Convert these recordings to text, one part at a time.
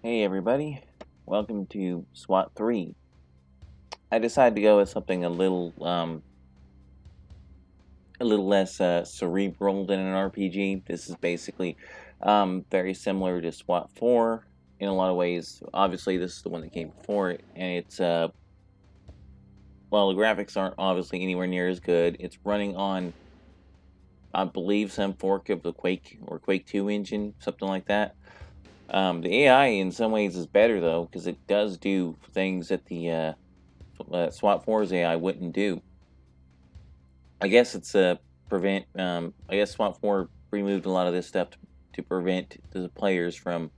Hey everybody, welcome to SWAT 3. I decided to go with something a little less cerebral than an RPG. This is basically very similar to SWAT 4 in a lot of ways. Obviously, this is the one that came before it, and it's well, the graphics aren't obviously anywhere near as good. It's running on, I believe, some fork of the Quake or Quake 2 engine, something like that. The AI in some ways is better though, because it does do things that the SWAT 4's AI wouldn't do. I guess it's prevent. I guess SWAT 4 removed a lot of this stuff to prevent the players from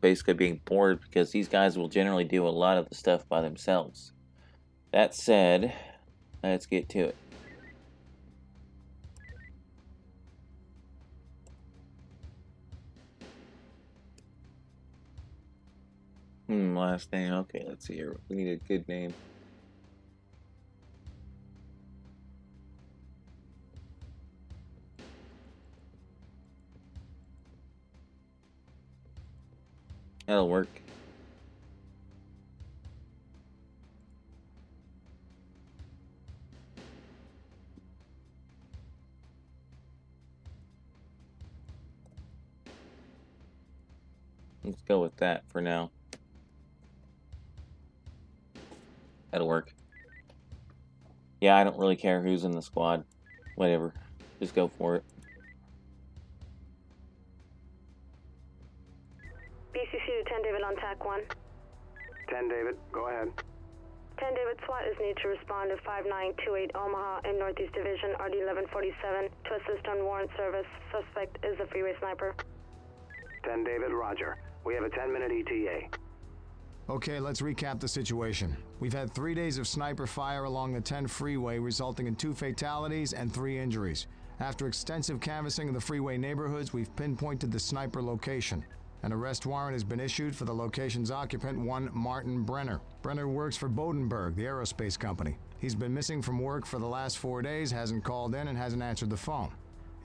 basically being bored, because these guys will generally do a lot of the stuff by themselves. That said, let's get to it. Last name. Okay, let's see here. We need a good name. That'll work. Let's go with that for now. That'll work. Yeah, I don't really care who's in the squad. Whatever. Just go for it. BCC to 10 David on TAC 1. 10 David, go ahead. 10 David, SWAT is needed to respond to 5928 Omaha and Northeast Division RD 1147 to assist on warrant service. Suspect is a freeway sniper. 10 David, roger. We have a 10-minute ETA. Okay, let's recap the situation. We've had 3 days of sniper fire along the 10 freeway, resulting in 2 fatalities and 3 injuries. After extensive canvassing of the freeway neighborhoods, we've pinpointed the sniper location. An arrest warrant has been issued for the location's occupant, one Martin Brenner. Brenner works for Bodenberg, the aerospace company. He's been missing from work for the last 4 days, hasn't called in, and hasn't answered the phone.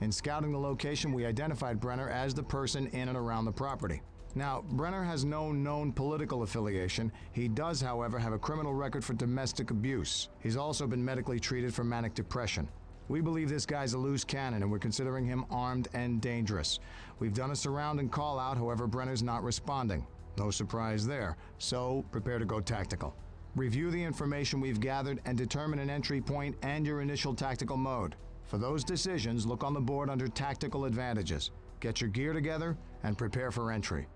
In scouting the location, we identified Brenner as the person in and around the property. Now, Brenner has no known political affiliation. He does, however, have a criminal record for domestic abuse. He's also been medically treated for manic depression. We believe this guy's a loose cannon, and we're considering him armed and dangerous. We've done a surround and call out, however, Brenner's not responding. No surprise there, so prepare to go tactical. Review the information we've gathered and determine an entry point and your initial tactical mode. For those decisions, look on the board under Tactical Advantages. Get your gear together and prepare for entry.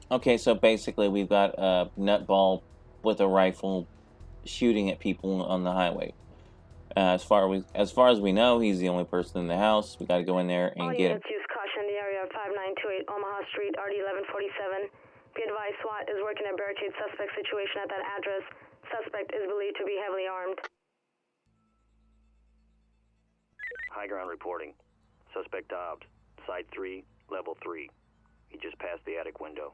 Okay, so basically we've got a nutball with a rifle shooting at people on the highway. As far as we know, he's the only person in the house. We got to go in there and All get him. units use caution in the area of 5928 Omaha Street RD 1147. Be advised, SWAT is working a barricade suspect situation at that address. Suspect is believed to be heavily armed. High ground reporting. Suspect Dobbs, Site 3, Level 3. He just passed the attic window.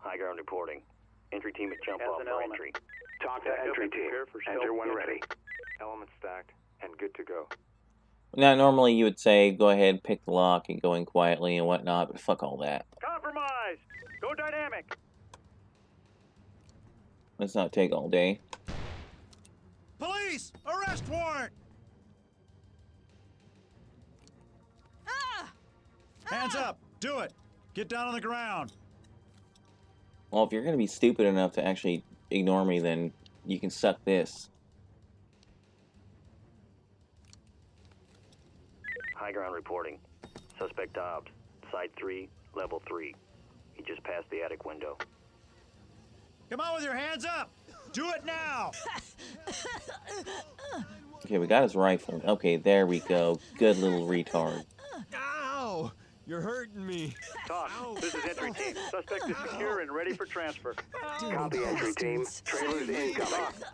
High ground reporting. Entry team at jump off for entry. Talk to entry team. Enter when ready. Element stacked and good to go. Now, normally you would say, go ahead, pick the lock and go in quietly and whatnot, but fuck all that. Compromise! Go dynamic! Let's not take all day. Police! Arrest warrant! Hands up! Do it! Get down on the ground! Well, if you're going to be stupid enough to actually ignore me, then you can suck this. High ground reporting. Suspect Dobbs, Site 3, Level 3. He just passed the attic window. Come on with your hands up! Do it now! Okay, we got his rifle. Okay, there we go. Good little retard. Ow! You're hurting me. Talk. This is entry team. Suspect is secure and ready for transfer. Copy entry team. Trailers incoming.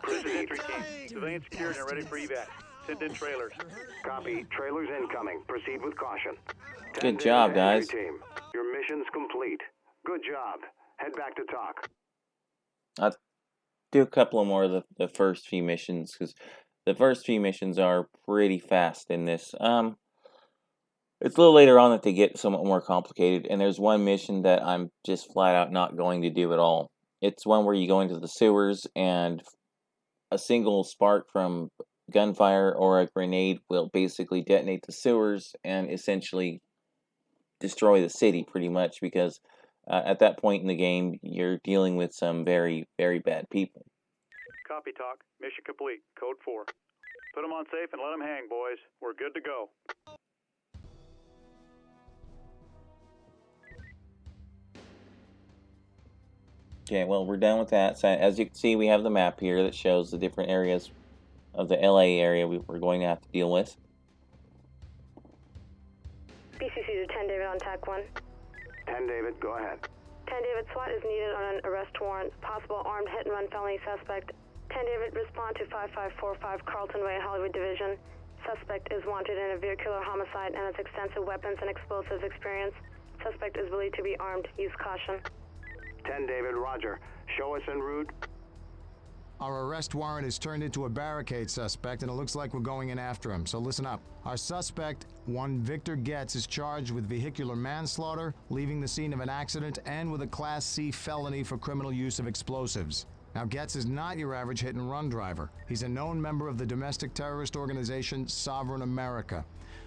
This is Proceed. entry team. Civilian secured and ready for evac. Send in trailers. Copy. Trailers incoming. Proceed with caution. 10 Good job, David, guys. entry team. Your mission's complete. Good job. Head back to talk. I'll do a couple more of the first few missions, because the first few missions are pretty fast in this. It's a little later on that they get somewhat more complicated, and there's one mission that I'm just flat out not going to do at all. It's one where you go into the sewers, and a single spark from gunfire or a grenade will basically detonate the sewers and essentially destroy the city pretty much, because at that point in the game, you're dealing with some very, very bad people. Copy, Talk. Mission complete. Code 4. Put them on safe and let them hang, boys. We're good to go. Okay, well, we're done with that. So as you can see, we have the map here that shows the different areas of the LA area we're going to have to deal with. BCC to 10 David on TAC 1. 10 David, go ahead. 10 David, SWAT is needed on an arrest warrant. Possible armed hit-and-run felony suspect. 10 David, respond to 5545 Carlton Way, Hollywood Division. Suspect is wanted in a vehicular homicide and has extensive weapons and explosives experience. Suspect is believed to be armed. Use caution. 10 David, roger. Show us en route. Our arrest warrant is turned into a barricade suspect, and it looks like we're going in after him, so listen up. Our suspect, one Victor Getz, is charged with vehicular manslaughter, leaving the scene of an accident, and with a Class C felony for criminal use of explosives. Now, Getz is not your average hit-and-run driver. He's a known member of the domestic terrorist organization Sovereign America.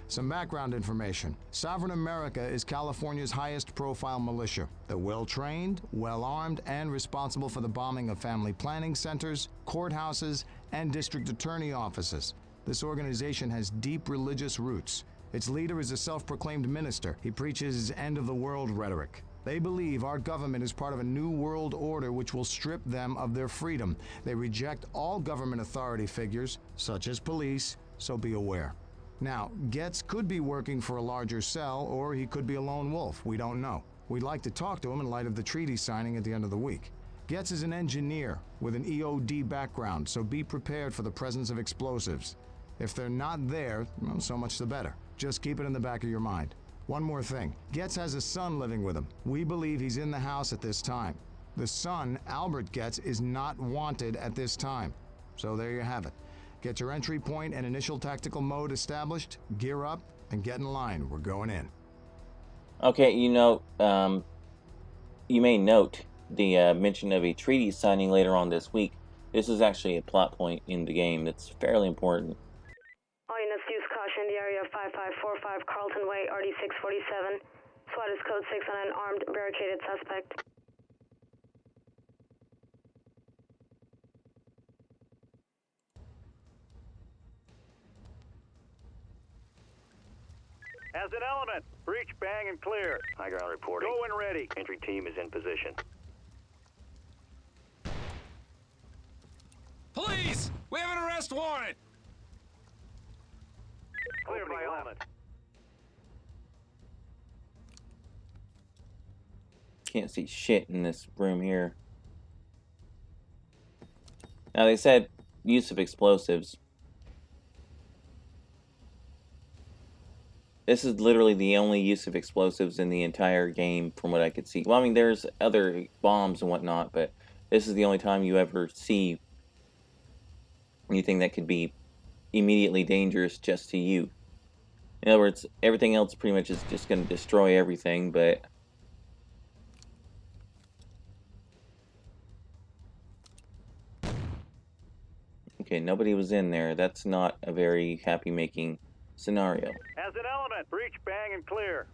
Some background information. Sovereign America is California's highest-profile militia. They're well-trained, well-armed, and responsible for the bombing of family planning centers, courthouses, and district attorney offices. This organization has deep religious roots. Its leader is a self-proclaimed minister. He preaches end-of-the-world rhetoric. They believe our government is part of a new world order which will strip them of their freedom. They reject all government authority figures, such as police, so be aware. Now, Getz could be working for a larger cell, or he could be a lone wolf. We don't know. We'd like to talk to him in light of the treaty signing at the end of the week. Getz is an engineer with an EOD background, so be prepared for the presence of explosives. If they're not there, well, so much the better. Just keep it in the back of your mind. One more thing. Getz has a son living with him. We believe he's in the house at this time. The son, Albert Getz, is not wanted at this time. So there you have it. Get your entry point and initial tactical mode established, gear up, and get in line. We're going in. Okay, you may note the mention of a treaty signing later on this week. This is actually a plot point in the game that's fairly important. All units use caution in the area of 5545 Carlton Way, RD 647. SWAT is code 6 on an armed barricaded suspect. As an element, breach, bang, and clear. High ground reporting. Go and ready. Entry team is in position. Police! We have an arrest warrant! Clear by element. Can't see shit in this room here. Now, they said use of explosives. This is literally the only use of explosives in the entire game from what I could see. Well, I mean, there's other bombs and whatnot, but this is the only time you ever see anything that could be immediately dangerous just to you. In other words, everything else pretty much is just going to destroy everything, but... Okay, nobody was in there. That's not a very happy-making scenario. As an element, breach, bang, and clear.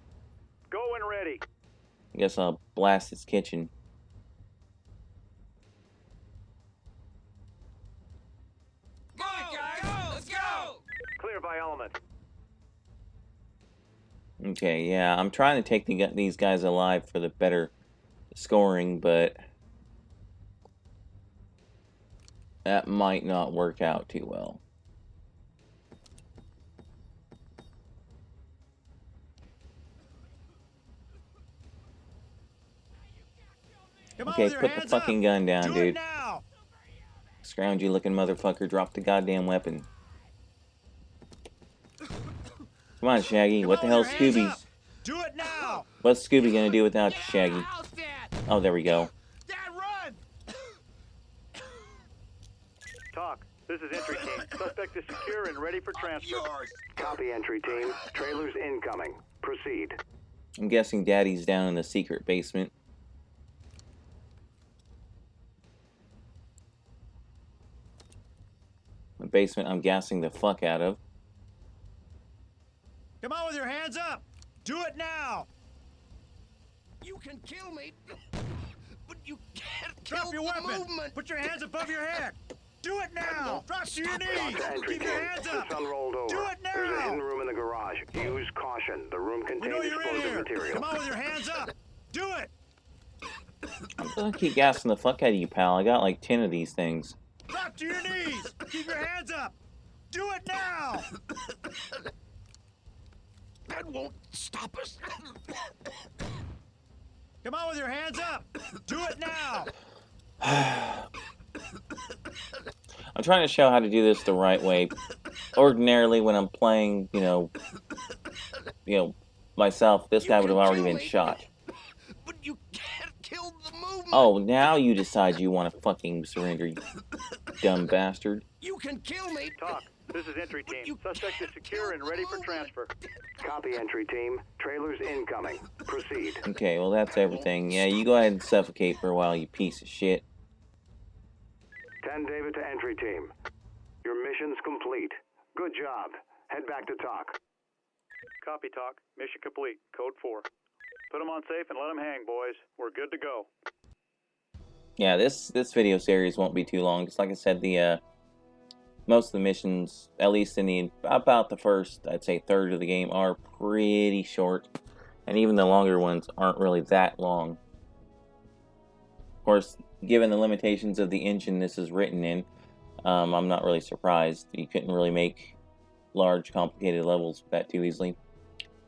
Go and ready. I guess I'll blast this kitchen. Go, guys! Let's go! Clear by element. Okay, yeah, I'm trying to take these guys alive for the better scoring, but that might not work out too well. Okay, put the fucking gun down, dude. Scroungy looking motherfucker, drop the goddamn weapon. Come on, Shaggy. What the hell's Scooby? Do it now! What's Scooby gonna do without you, Shaggy? Oh, there we go. Dad, run! Talk. This is entry team. Suspect is secure and ready for transfer. Yours! Copy, entry team. Trailers incoming. Proceed. I'm guessing Daddy's down in the secret basement. The basement I'm gassing the fuck out of. Come on with your hands up! Do it now! You can kill me, but you can't Drop kill your the weapon! movement. Put your hands above your head! Do it now! Drop to your knees! Entry Keep your team, hands the up! sun rolled over. Do it There's a hidden now! room in the garage. Use caution. The room We contains know you're in explosive here! material. Come on with your hands up! Do it! I'm gonna keep gassing the fuck out of you, pal. I got like 10 of these things. Drop to your knees! Keep your hands up! Do it now! That won't stop us. Come on with your hands up! Do it now! I'm trying to show how to do this the right way. Ordinarily, when I'm playing, myself, this guy would have already been shot. But you can't kill the movement. Oh, now you decide you want to fucking surrender, you dumb bastard. You can kill me. Talk. This is entry team. you Suspect is can't secure kill and the ready for movement. transfer. Copy, entry team. Trailers incoming. Proceed. Okay, well, that's everything. Yeah, you go ahead and suffocate for a while, you piece of shit. 10 David to entry team. Your mission's complete. Good job. Head back to talk. Copy, Talk. Mission complete. Code 4. Put them on safe and let them hang, boys. We're good to go. Yeah, this video series won't be too long. Just like I said, the most of the missions, at least in about the first, I'd say, third of the game, are pretty short, and even the longer ones aren't really that long. Of course, given the limitations of the engine this is written in, I'm not really surprised. You couldn't really make large, complicated levels that too easily.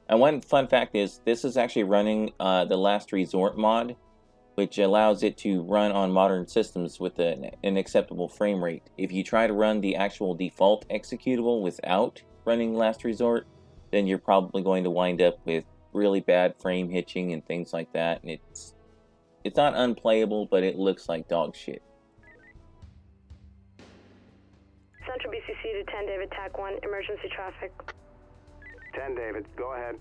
And one fun fact is, this is actually running the Last Resort mod, which allows it to run on modern systems with an acceptable frame rate. If you try to run the actual default executable without running Last Resort, then you're probably going to wind up with really bad frame hitching and things like that. And it's not unplayable, but it looks like dog shit. Central BCC to 10 David, TAC 1, emergency traffic. 10 David, go ahead.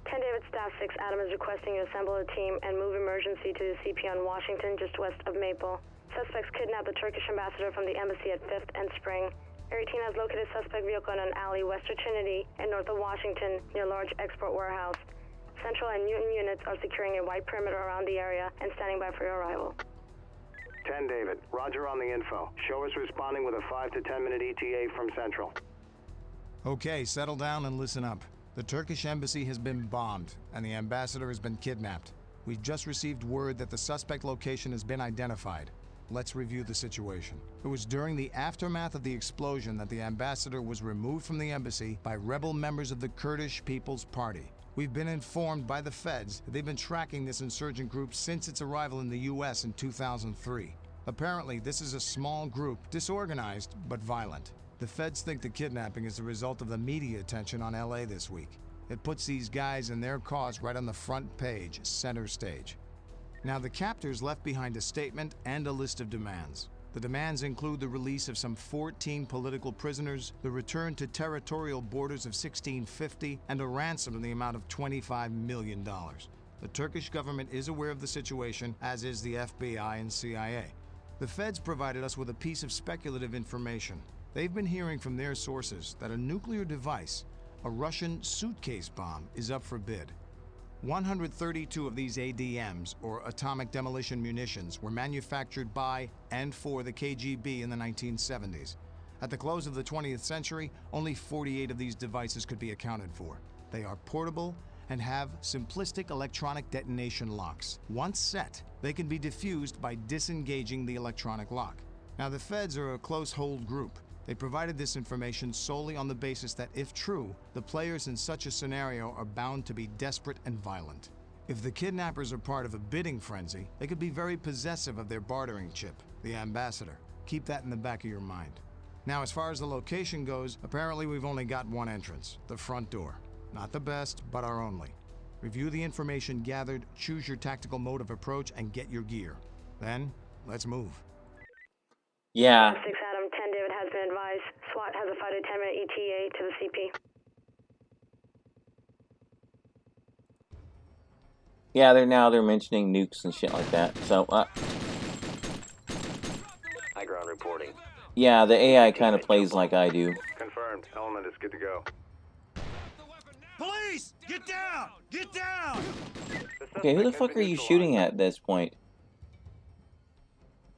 10 David, Staff 6, Adam is requesting you assemble a team and move emergency to the CP on Washington, just west of Maple. Suspects kidnapped the Turkish ambassador from the embassy at 5th and Spring. Area team has located suspect vehicle in an alley west of Trinity and north of Washington near large export warehouse. Central and Newton units are securing a wide perimeter around the area and standing by for your arrival. 10 David, roger on the info. Show us responding with a 5 to 10 minute ETA from Central. Okay, settle down and listen up. The Turkish embassy has been bombed, and the ambassador has been kidnapped. We've just received word that the suspect location has been identified. Let's review the situation. It was during the aftermath of the explosion that the ambassador was removed from the embassy by rebel members of the Kurdish People's Party. We've been informed by the feds that they've been tracking this insurgent group since its arrival in the U.S. in 2003. Apparently, this is a small group, disorganized but violent. The feds think the kidnapping is the result of the media attention on LA this week. It puts these guys and their cause right on the front page, center stage. Now, the captors left behind a statement and a list of demands. The demands include the release of some 14 political prisoners, the return to territorial borders of 1650, and a ransom in the amount of $25 million. The Turkish government is aware of the situation, as is the FBI and CIA. The feds provided us with a piece of speculative information. They've been hearing from their sources that a nuclear device, a Russian suitcase bomb, is up for bid. 132 of these ADMs, or atomic demolition munitions, were manufactured by and for the KGB in the 1970s. At the close of the 20th century, only 48 of these devices could be accounted for. They are portable and have simplistic electronic detonation locks. Once set, they can be defused by disengaging the electronic lock. Now, the feds are a close-hold group. They provided this information solely on the basis that, if true, the players in such a scenario are bound to be desperate and violent. If the kidnappers are part of a bidding frenzy, they could be very possessive of their bartering chip, the ambassador. Keep that in the back of your mind. Now, as far as the location goes, apparently we've only got one entrance, the front door. Not the best, but our only. Review the information gathered, choose your tactical mode of approach, and get your gear. Then, let's move. Yeah. 6 Adam, 10 David has been advised. SWAT has a 5 to 10 minute ETA to the CP. Yeah, they're mentioning nukes and shit like that. So, High ground reporting. yeah, the AI kind of plays like I do. Confirmed. Element is good to go. Police! Get down! Get down! Okay, who the fuck are you shooting at this point?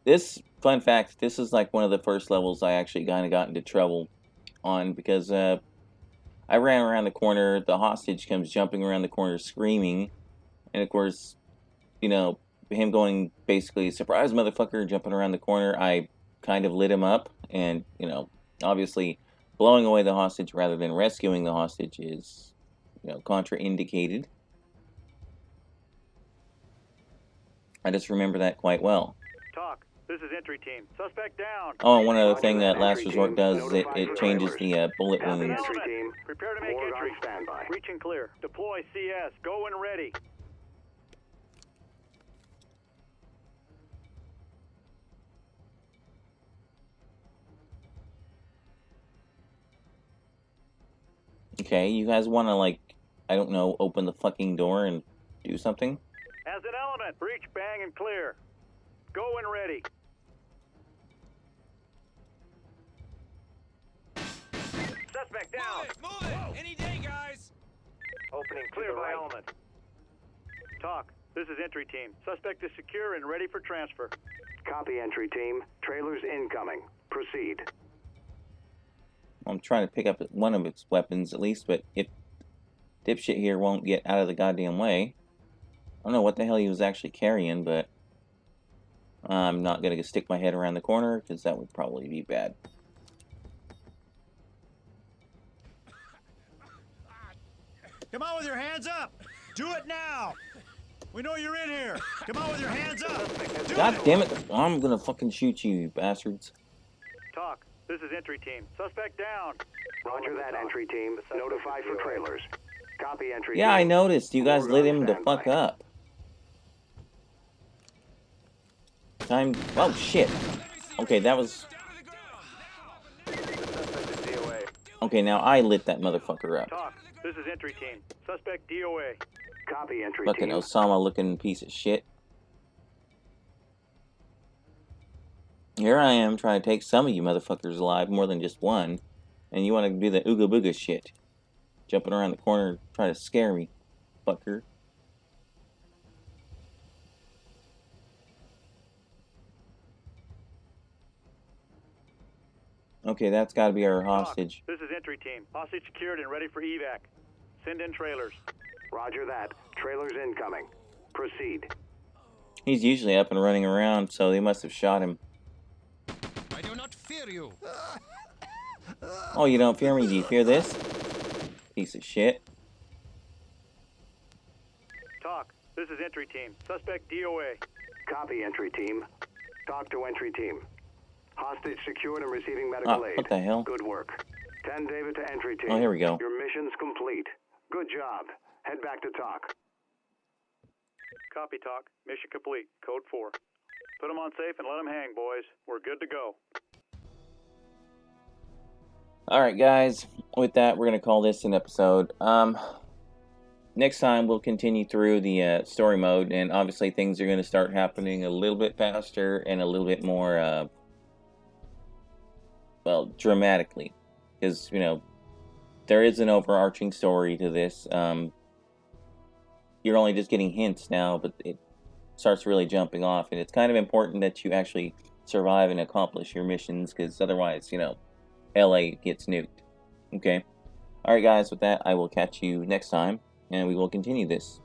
This, fun fact, this is like one of the first levels I actually kind of got into trouble on because I ran around the corner, the hostage comes jumping around the corner screaming, and of course, you know, him going basically, surprise motherfucker, jumping around the corner, I kind of lit him up, and, you know, obviously blowing away the hostage rather than rescuing the hostage is, you know, contraindicated. I just remember that quite well. Talk. This is entry team. Suspect down. Oh, and one other thing that Last Resort does is it changes the bullet Copy, wounds. Element. Prepare to make entry. Standby. Reach and clear. Deploy CS. Go and ready. Okay, you guys want to, like, I don't know, open the fucking door and do something? As an element, breach, bang, and clear. Go and ready. Suspect down. Move it! Any day, guys! Opening clear by element. Talk. This is entry team. Suspect is secure and ready for transfer. Copy, entry team. Trailers incoming. Proceed. I'm trying to pick up one of its weapons at least, but if dipshit here won't get out of the goddamn way, I don't know what the hell he was actually carrying, but I'm not gonna stick my head around the corner because that would probably be bad. Come on with your hands up! Do it now! We know you're in here! Come on with your hands up! God damn it! I'm gonna fucking shoot you, you bastards. Talk. This is entry team. Suspect down. Roger that, entry team. Notify for trailers. Copy, entry Yeah, I team. noticed. You guys lit him the fuck up. Time. Oh shit. Okay, that was. Okay, now I lit that motherfucker up. Talk. This is entry team. Suspect DOA. Copy, entry Fucking team. Osama-looking piece of shit. Here I am trying to take some of you motherfuckers alive, more than just one, and you want to do the ooga booga shit. Jumping around the corner trying to scare me, fucker. Okay, that's gotta be our hostage. This is entry team. Hostage secured and ready for evac. Send in trailers. Roger that. Trailers incoming. Proceed. He's usually up and running around, so they must have shot him. I do not fear you. Oh, you don't fear me? Do you fear this? Piece of shit. Talk. This is entry team. Suspect DOA. Copy, entry team. Talk to entry team. Hostage secured and receiving medical aid. What the hell? Good work. 10 David to entry team. Oh, here we go. Your mission's complete. Good job. Head back to talk. Copy, talk. Mission complete. Code 4. Put them on safe and let them hang, boys. We're good to go. Alright, guys. With that, we're going to call this an episode. Next time, we'll continue through the story mode, and obviously things are going to start happening a little bit faster and a little bit more, well, dramatically. Because, you know, there is an overarching story to this. You're only just getting hints now, but it starts really jumping off, and it's kind of important that you actually survive and accomplish your missions, because otherwise, you know, LA gets nuked. Okay? Alright guys, with that, I will catch you next time, and we will continue this.